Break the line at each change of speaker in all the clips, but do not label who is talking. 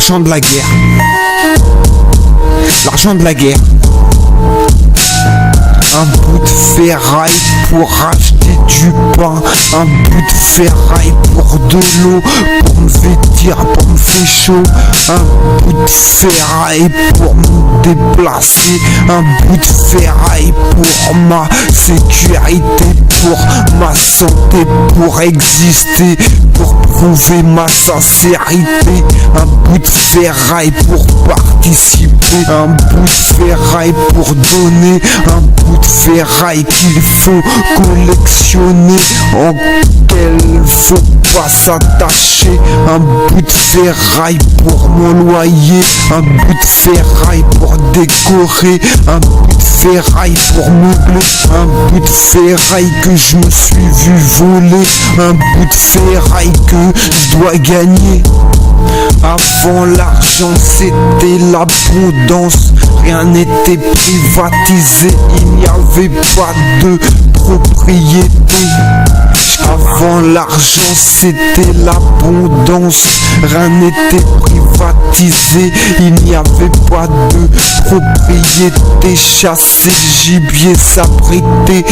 L'argent de la guerre. L'argent de la guerre. Un bout de ferraille pour acheter du pain, un bout de ferraille pour de l'eau, pour me vêtir, pour me faire chaud, un bout de ferraille pour me déplacer, un bout de ferraille pour ma sécurité, pour ma santé, pour exister, pour prouver ma sincérité, un bout de ferraille pour participer, un bout de ferraille pour donner, un bout de ferraille qu'il faut collectionner, en quel faut pas s'attacher, un bout de ferraille pour mon loyer, un bout de ferraille pour décorer, un bout de ferraille pour meubler, un bout de ferraille que je me suis vu voler, un bout de ferraille que je dois gagner. Avant l'argent c'était l'abondance, rien n'était privatisé, il n'y avait pas de propriété. Avant l'argent c'était l'abondance, rien n'était privatisé, il n'y avait pas de propriété. Chasser gibier, s'abriter,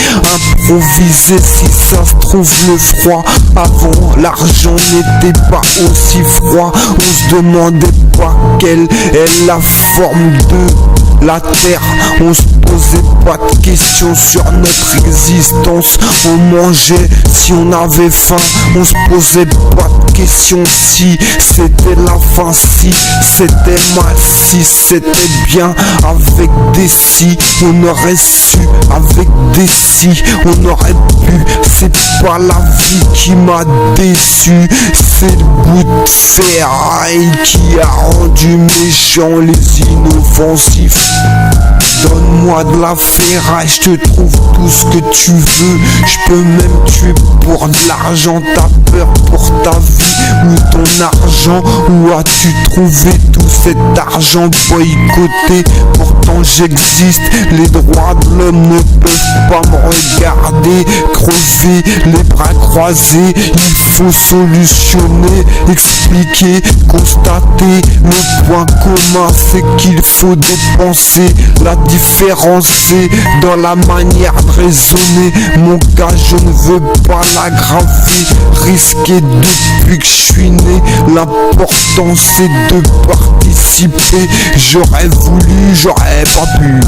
improviser si ça se trouve le froid. Avant l'argent n'était pas aussi froid, on se demandait pas quelle est la forme de la terre, on se posait pas de questions sur notre existence, on mangeait si on avait faim, on se posait pas de questions si c'était la fin, si c'était mal, si c'était bien. Avec des si, on aurait su, avec des si, on aurait pu. C'est pas la vie qui m'a déçu, c'est le bout de ferraille qui a rendu méchant les inoffensifs. Donne-moi de la ferraille, je te trouve tout ce que tu veux. Je peux même tuer pour de l'argent. T'as peur pour ta vie ou ton argent? Où as-tu trouvé tout cet argent boycotté? Pourtant j'existe, les droits de l'homme ne peuvent pas me regarder crever les bras croisés. Il faut solutionner, expliquer, constater. Le point commun c'est qu'il faut dépenser. La différence c'est dans la manière de raisonner. Mon cas je ne veux pas l'aggraver, risquer depuis que je suis né. L'important c'est de participer. J'aurais voulu, j'aurais pas pu.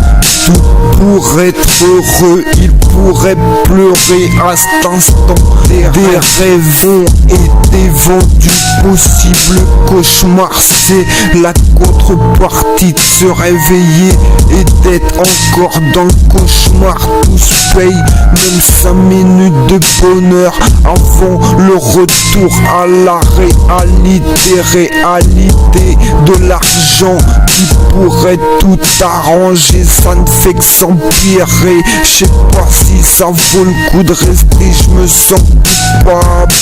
Tout pour être heureux, il pourrait pleurer à cet instant. Des rêves ont été vendus, possible cauchemar. C'est la contrepartie de se réveiller et d'être encore dans le cauchemar. Tout se paye, même 5 minutes de bonheur avant le retour à la réalité de l'argent qui pourrait tout arranger. Ça ne fait que s'empirer. Je sais pas si ça vaut le coup de rester, je me sens coupable.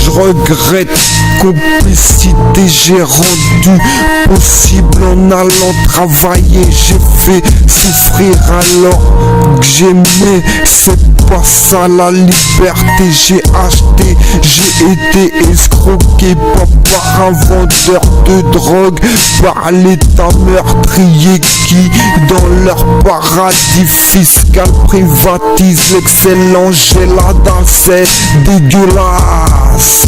Je regrette complicité, j'ai rendu possible en allant travailler. J'ai fait souffrir alors que j'aimais, c'est pas ça la liberté. J'ai acheté, j'ai été escroqué, pas par un vendeur de drogue, par l'état meurtrier qui dans leur paradis fiscal privatise l'excellent gelada. C'est dégueulasse.